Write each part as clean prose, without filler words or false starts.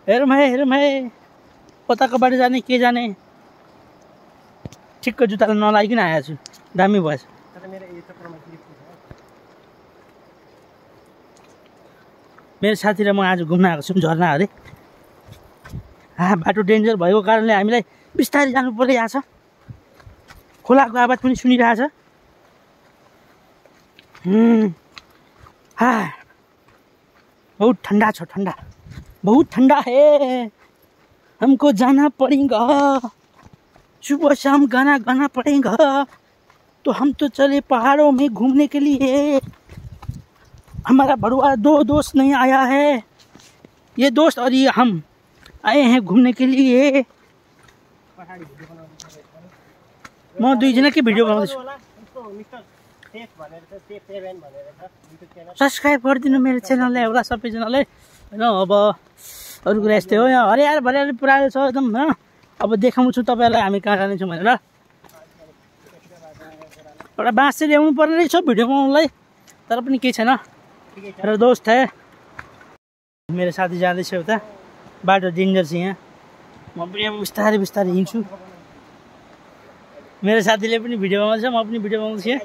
हेरौँ है कताको बाटो जाने के जाने। ठिक्क जुत्ताले नलागिकन आएको छु, दामी भएछ। मेरो साथी र म आज घुम्न आएको छौँ झरना अरे। बाटो डेन्जर भएको कारणले हामीलाई बिस्तारै जानु परिरहेको छ। खोलाको आवाज पनि सुनिरहेछ। बहुत ठंडा छ, ठंडा बहुत ठंडा है। हमको जाना पड़ेगा, सुबह शाम गाना गाना पड़ेगा। तो हम तो चले पहाड़ों में घूमने के लिए। हमारा बड़ुआ दो दोस्त नहीं आया है, ये दोस्त और ये हम आए हैं घूमने के लिए। म दुईजना के भिडियो बनाउँदैछु। सब्सक्राइब गरिदिनु मेरो च्यानललाई एउटा सबैजनाले हैन। अब अरु कुरा यस्तै हो, यहाँ हरियार भरियार पुरा छ एकदम हैन। अब देखाउँछु तपाईहरुलाई हामी कहाँ जानेछौँ भनेर। एउटा बाँस चाहिँ ल्याउनु पर्ने रहेछ भिडियो बनाउनलाई, तर पनि केही छैन। मेरो दोस्त है, मेरो साथी जाँदैछ उता। बाटो डेन्जर छ यहाँ, म पनि अब बिस्तारै बिस्तारै हिँड्छु। मेरो साथीले पनि भिडियो बनाउँछ, म पनि भिडियो बनाउँछु यहाँ।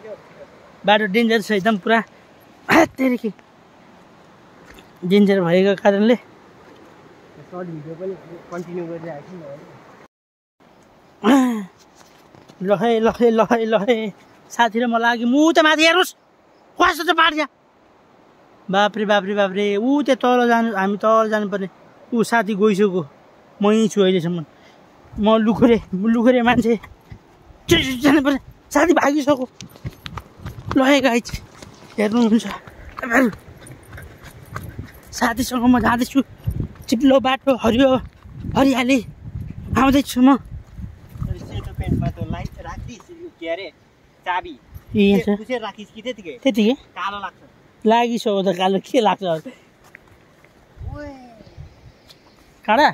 बाटो डेन्जर छ एकदम पुरा, तेरिकी डेन्जर भएको कारणले सर्ट भिडियो पनि कन्टिन्यू गरिरहेको छु। लहे साथी र म लागि मु त माथि हेर्नुस् कस्तो छ पाड्या। बाप्रे बाप्रे बाप्रे, ऊ त्यो तल जानु, हामी तल जानुपर्ने। ऊ साथी गइसक्यो, मै छु अहिलेसम्म। म लुखुरे मान्छे जानुपर्छ। साथी भागिसक्यो। लहे गाइज हेर्नुहुन्छ, साथीसँग म जाँदैछु। चिप्लो बाटो, हरियाली आउँदैछु म। सेतो पेन्टमा त लाइट राख्दिस के अरे चाबी यहाँ छ पुसेर राखिस कि त्यतिकै कालो लाग्छ। लागिसक्यो त कालो के लाग्छ काडा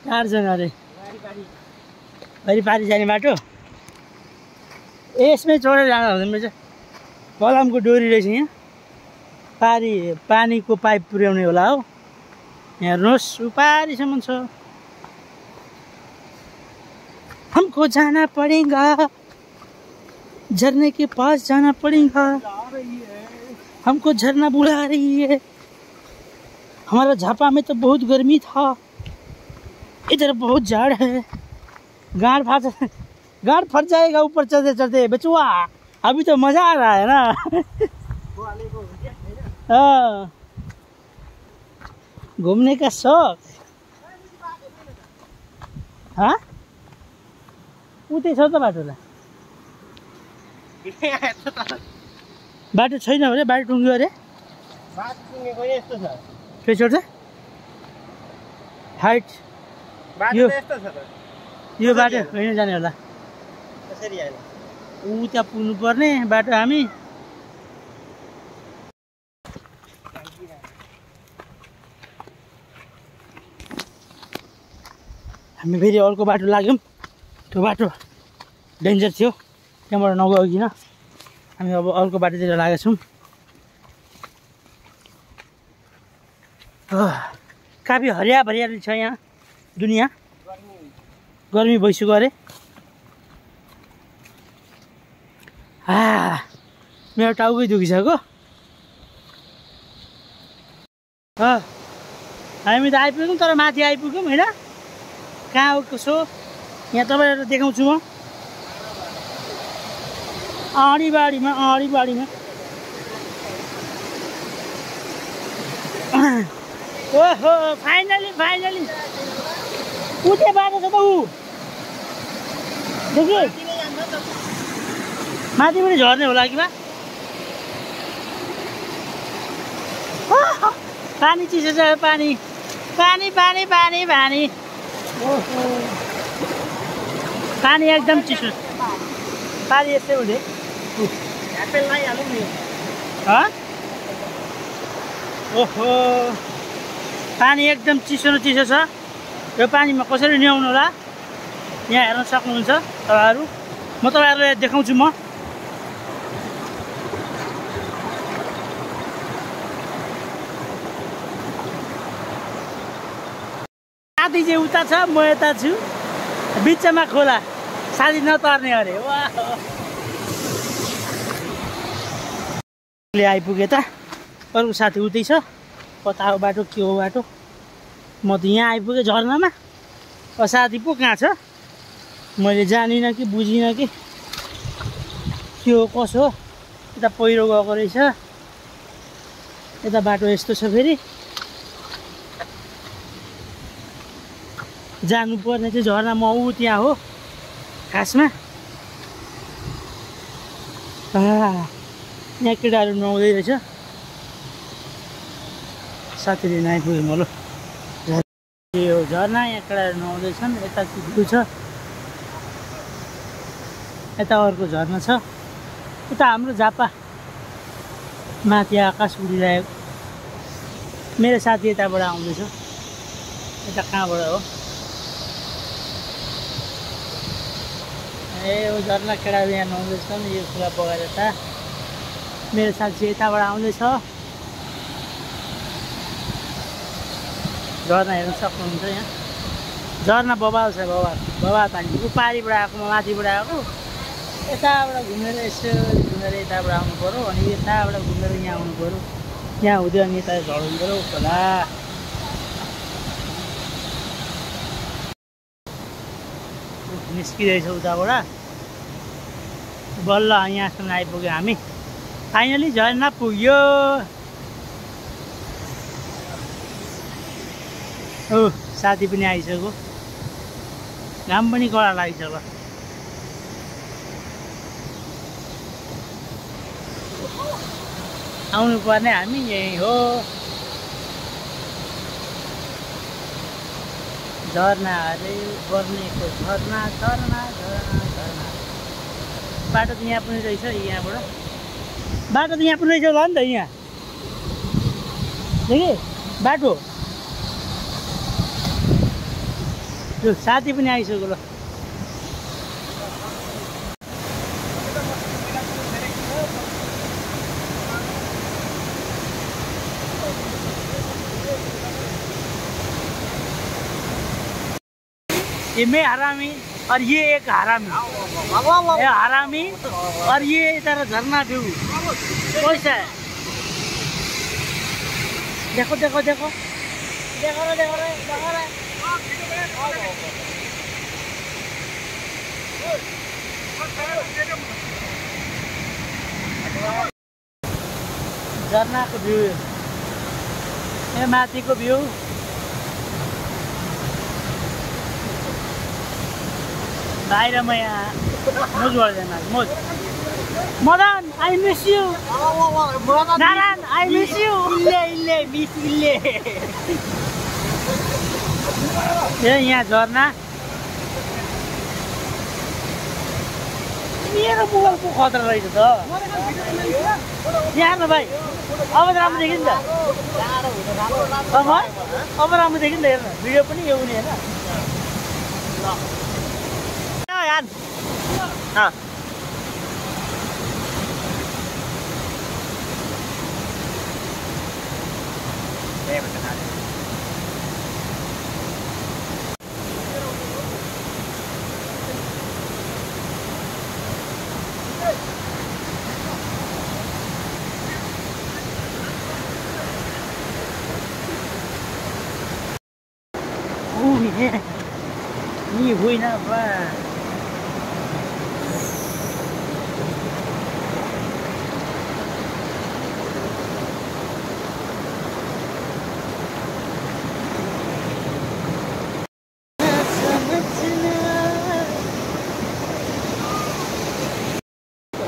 काट्छन् अरे भरि पारी जाने बाटो। यसमै चढेर जाँदा हुँदैन रहेछ। कलमको डोरी रहेछ यहाँ, पानीको पाइप पुर्याउने होला हो। यहाँ हेर्नुहोस् उपारिसम्म छ। हमको जाना पड़ेगा, झरने के पास जाना पड़ेगा। हमको झरना बुला रही है। हमारा झापा में तो बहुत गर्मी था, इधर बहुत जाड़ है। गाड़ फट जाएगा ऊपर चढ़ते चढ़ते बचुआ। अभी तो मजा आ रहा है ना। हाँ, घूमने का शौक। हाँ उतै छ त बाटोलाई। बाटो छैन भने बाटो टुङ्ग्यो अरे। बाटो टुङ्गेको यस्तो छ फेसर चाहिँ हाइट बाटो यस्तो छ त। यो बाटो होइन जाने होला। कसरी आएन? ऊ त्यहाँ पुग्नु पर्ने बाटो। हामी फेरि अर्को बाटो लाग्यौँ। त्यो बाटो डेन्जर थियो, त्यहाँबाट नगइकन हामी अब अर्को बाटोतिर लागेका छौँ। काफी हरियाली छ यहाँ दुनियाँ। गर्मी भइसक्यो अरे। मेरो टाउकै दुखिसक्यो। हामी त आइपुग्यौँ, तर माथि आइपुग्यौँ होइन। कहाँ हो कसो यहाँ तपाईँहरूलाई देखाउँछु म। आडीबाडीमा ओहो फाइनली उठे बाटो छ त। ऊ देखि माथि पनि झर्ने होला कि बा। पानी चिसो छ, पानी एकदम चिसो। पानी यस्तै हुने। ओहो पानी एकदम चिसो छ। यो पानीमा कसरी नुहाउनु होला यहाँ हेर्न सक्नुहुन्छ तपाईँहरू। म तपाईँहरूलाई देखाउँछु म। साथी चाहिँ उता छ, म यता छु, बिचमा खोला, साथी नतर्ने अरे। वाह आइपुगे त, अरू साथी उतै छ, कता हो बाटो के हो बाटो, म त यहाँ आइपुगेँ झरनामा। साथी पो कहाँ छ मैले जानिनँ कि बुझिनँ कि के हो कसो हो। यता पहिरो गएको रहेछ, यता बाटो यस्तो छ। फेरि जानुपर्ने चाहिँ झरना म ऊ त्यहाँ हो खासमा। यहाँ केटाहरू नुहाउँदै रहेछ, साथीले नआइपुगेँ म। ल यो झरना, यहाँ केटाहरू नुहाउँदैछन्, यता भ्यू छ, यता अर्को झरना छ, उता हाम्रो झापा माथि आकाश उडिरहेको। मेरो साथी यताबाट आउँदैछ, यता कहाँबाट हो ए यो झरना, केटाहरू यहाँ नुहाउँदैछन्, यो कुरा बगाएर यता मेरो साथी यताबाट आउँदैछ। झरना हेर्न सक्नुहुन्छ, यहाँ झरना बबाल छ, बबाल पानी। उपारिबाट आएको, माथिबाट आएको, यताबाट घुमेर यसो घुमेर यताबाट आउनु पऱ्यो, अनि यताबाट घुमेर यहाँ आउनु पऱ्यो, यहाँ हुँदै अनि यता झर्नु पऱ्यो खोला। निस्किँदैछ उताबाट, बल्ल यहाँसम्म आइपुग्यो हामी। फाइनली झरना पुग्यो। साथी पनि आइसक्यो, घाम पनि कडा लागिसक्यो। आउनु पर्ने हामी यही हो। झरना अरे बर्नेको झरना, झरना झरना झरना। बाटो त यहाँ पनि रहेछ, यहाँबाट बाटो त यहाँ पनि रहेछ होला नि त। यहाँ देखेँ बाटो। त्यो साथी पनि आइसक्यो। ल ये मैं हरामी और ये एक हरामी, ये हरामी और ये इधर झरना व्यू कैसा है। देखो देखो देखो देखो रे देखो रे देखो रे। झरना को भ्यू, ये माथि को भ्यू। बाहिर म यहाँ मोज गर्दैन, मोज। Madan I miss you, Narayan I miss you. इल्ले मिस इल्ले। यहाँ झरना। मेरो मोबाइल पो खतरा रहेछ त यहाँ। भाइ अब राम्रो देखिन्छ नि त, अब राम्रो देखिन्छ नि त। हेर्नु भिडियो पनि यो हुने होइन। यार हाँ नि होइन बा।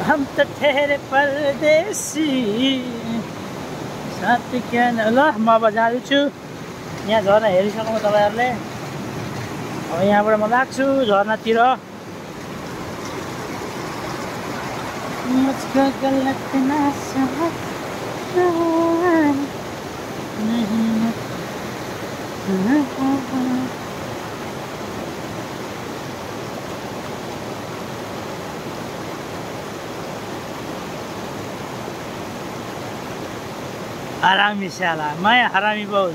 हम त ठहरे परदेशी साथी क्या न। ल म अब जाँदैछु। यहाँ झरना हेरिसक्नु तपाईँहरूले। अब यहाँबाट म लाग्छु झरनातिर। मुझको गलत ना समझना नहीं। हरामी साला, मैं हरामी बहुत।